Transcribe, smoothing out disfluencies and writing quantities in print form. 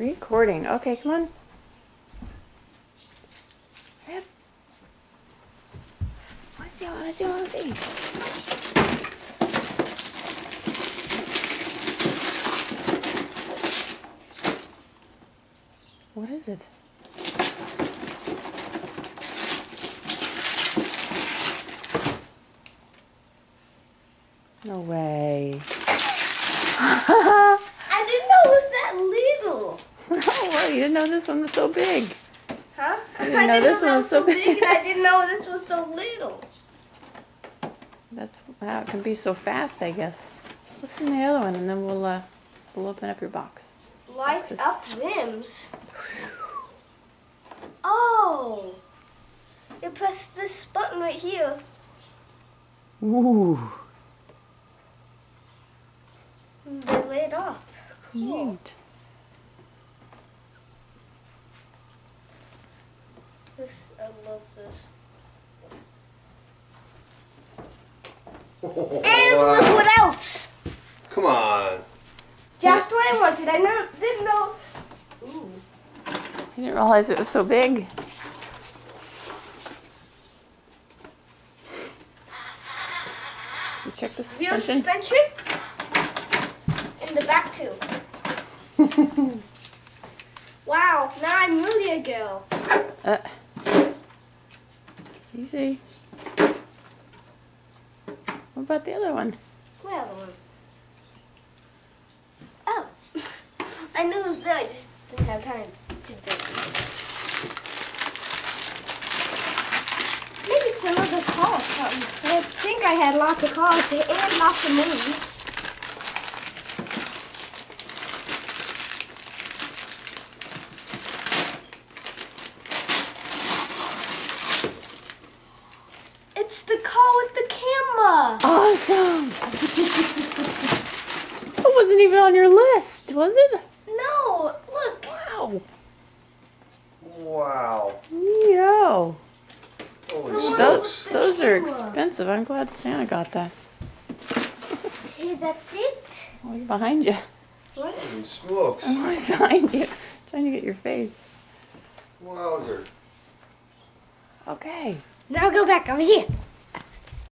Recording. Okay, come on. Yep. Let's see. What is it? No way. I didn't know it was that little. Oh, well, you didn't know this one was so big. Huh? I didn't know this one was so big. And I didn't know this was so little. That's how it can be so fast, I guess. What's in the other one, and then we'll open up your box. Light up rims. Oh. You press this button right here. Ooh. And they laid off. Cool. Neat. I love this. And look what else! Come on. Just what I wanted. I didn't know. Ooh. You didn't realize it was so big. You check the Real suspension? suspension? In the back too. Wow, now I'm really a girl. Easy. What about the other one? What other one? Oh, I knew it was there. I just didn't have time to do it. Maybe it's another car or something. I think I had lots of cars here and lots of movies. It's the car with the camera. Awesome! It wasn't even on your list, was it? No, look. Wow. Wow. Yo. Holy Those smokes. are expensive. I'm glad Santa got that. Okay, that's it. Always behind you. What? Holy smokes. I'm always behind you. Trying to get your face. Wowzer. Okay. Now go back over here.